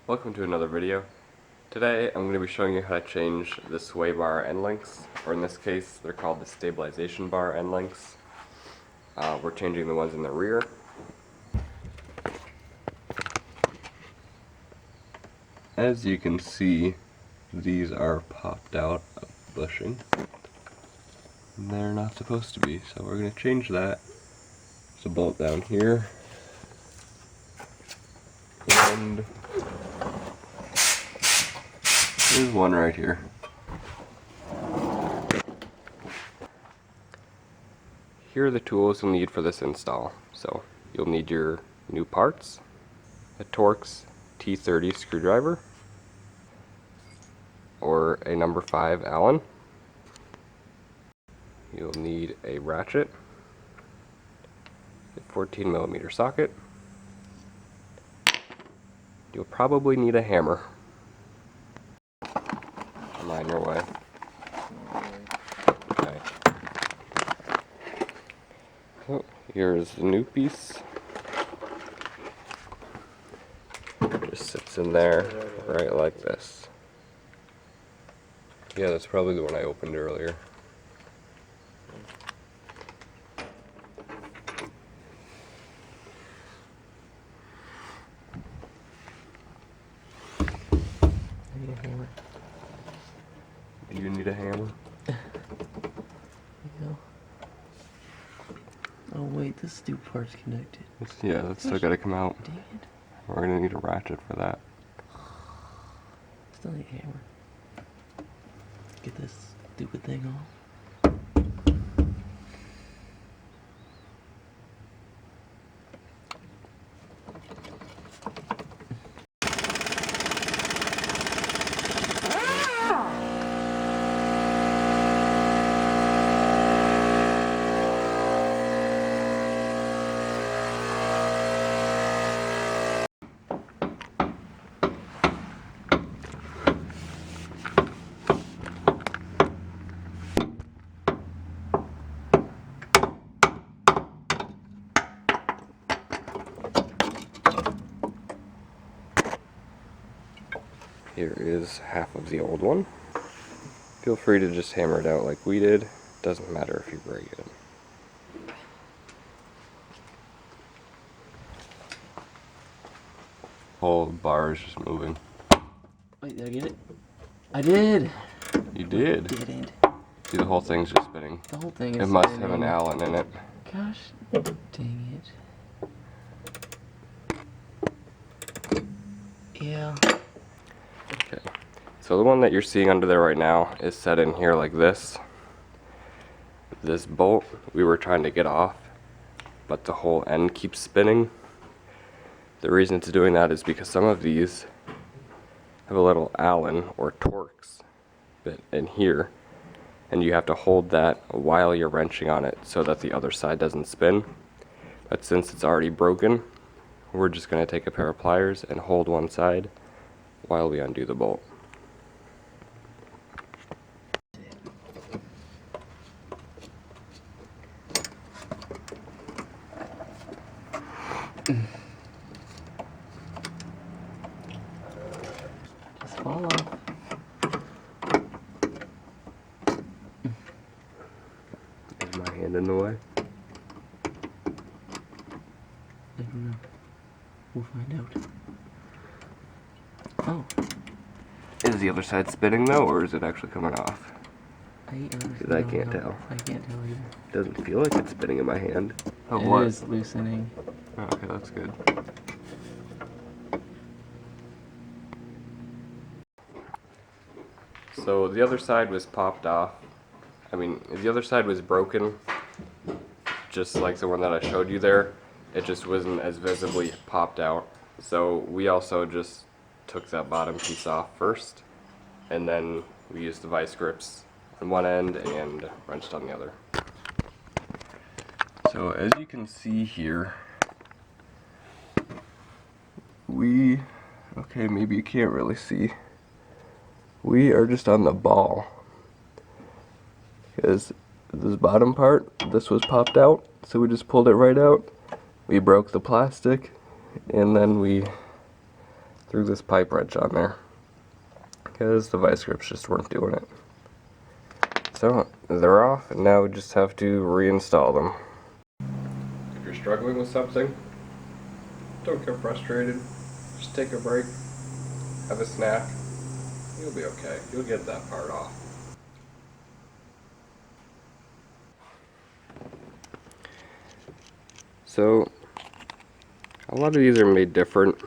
Welcome to another video. Today I'm going to be showing you how to change the sway bar end links, or in this case they're called the stabilization bar end links. We're changing the ones in the rear. As you can see, these are popped out of the bushing. They're not supposed to be, so we're going to change that. There's a bolt down here. And there's one right here. Here are the tools you'll need for this install. So you'll need your new parts, a Torx T30 screwdriver, or a number 5 Allen. You'll need a ratchet, a 14mm socket. You'll probably need a hammer. Am I in your way? Okay. So here's the new piece. Just sits in there right like this. Yeah, that's probably the one I opened earlier. Do you need a hammer? Oh wait, this stupid part's connected. Yeah, that's still gotta come out. Dang it. We're gonna need a ratchet for that. Still need a hammer. Get this stupid thing off. Here is half of the old one. Feel free to just hammer it out like we did. Doesn't matter if you break it. Whole bar is just moving. Wait, did I get it? I did! You did. I didn't. See, the whole thing's just spinning. The whole thing is It must spinning. have an Allen in it. Gosh, dang it. Yeah. Okay. So the one that you're seeing under there right now is set in here like this. This bolt we were trying to get off, but the whole end keeps spinning. The reason it's doing that is because some of these have a little Allen or Torx bit in here, and you have to hold that while you're wrenching on it so that the other side doesn't spin. But since it's already broken, we're just going to take a pair of pliers and hold one side while we undo the bolt. Just fall off. Is my hand in the way? I don't know. We'll find out. Oh. Is the other side spinning though, or is it actually coming off? I honestly I don't can't know. tell. I can't tell either. Doesn't feel like it's spinning in my hand. Oh, It what? is loosening. Oh, okay, that's good. So the other side was popped off. I mean, the other side was broken, just like the one that I showed you there. It just wasn't as visibly popped out. So we also just took that bottom piece off first, and then we used the vice grips on one end and wrenched on the other. So as you can see here, okay, maybe you can't really see. We are just on the ball. Because this bottom part, this was popped out, so we just pulled it right out. We broke the plastic, and then we threw this pipe wrench on there because the vice grips just weren't doing it. So they're off, and now we just have to reinstall them. If you're struggling with something, don't get frustrated. Just take a break, have a snack. You'll be okay. You'll get that part off. So a lot of these are made different.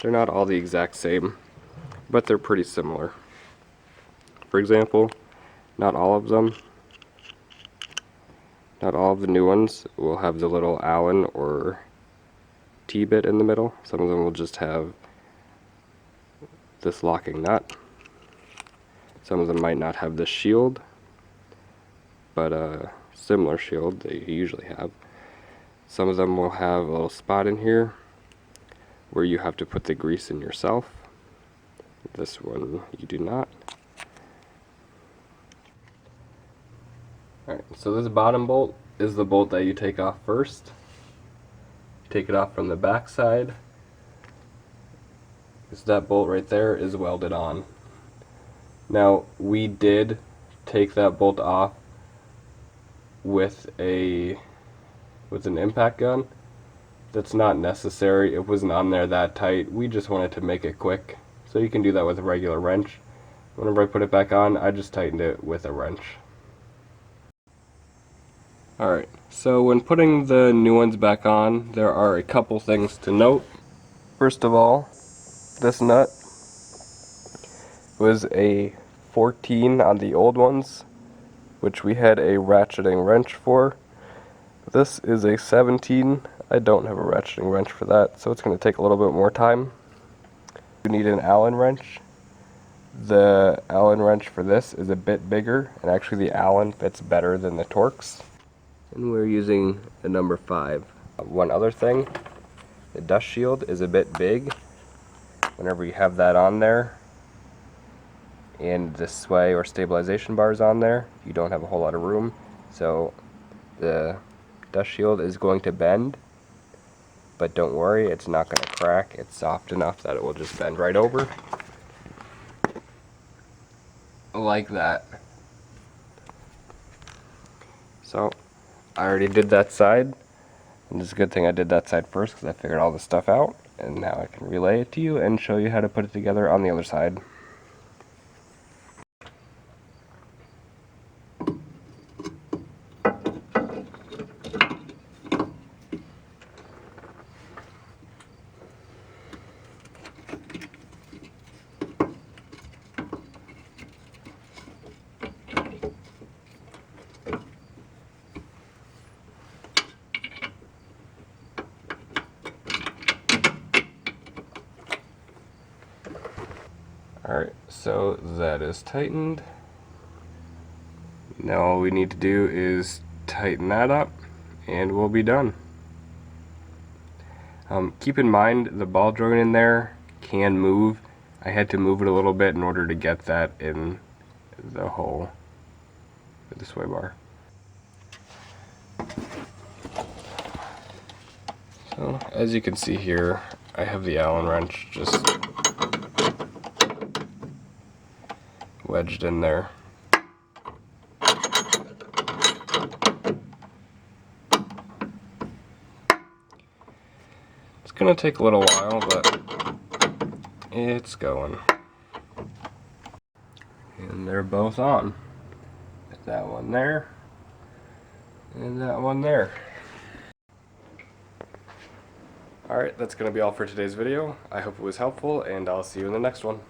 They're not all the exact same, but they're pretty similar. For example, not all of them, not all of the new ones will have the little Allen or T-bit in the middle. Some of them will just have this locking nut. Some of them might not have this shield, but a similar shield that you usually have. Some of them will have a little spot in here where you have to put the grease in yourself. This one you do not. Alright, so this bottom bolt is the bolt that you take off first. You take it off from the back side. Because that bolt right there is welded on. Now, we did take that bolt off with an impact gun. That's not necessary. It wasn't on there that tight. We just wanted to make it quick. So you can do that with a regular wrench. Whenever I put it back on, I just tightened it with a wrench. Alright, so when putting the new ones back on, there are a couple things to note. First of all, this nut was a 14 on the old ones, which we had a ratcheting wrench for. This is a 17. I don't have a ratcheting wrench for that, so it's going to take a little bit more time. You need an Allen wrench. The Allen wrench for this is a bit bigger, and actually the Allen fits better than the Torx. And we're using a number 5. One other thing, the dust shield is a bit big. Whenever you have that on there, and the sway or stabilization bars on there, you don't have a whole lot of room. So the dust shield is going to bend, but don't worry, it's not going to crack. It's soft enough that it will just bend right over. Like that. So I already did that side, and it's a good thing I did that side first because I figured all this stuff out, and now I can relay it to you and show you how to put it together on the other side. Alright, so that is tightened. Now all we need to do is tighten that up and we'll be done. Keep in mind the ball joint in there can move. I had to move it a little bit in order to get that in the hole with the sway bar. So as you can see here, I have the Allen wrench just wedged in there. It's gonna take a little while, but it's going. And they're both on. That one there, and that one there. Alright, that's gonna be all for today's video. I hope it was helpful, and I'll see you in the next one.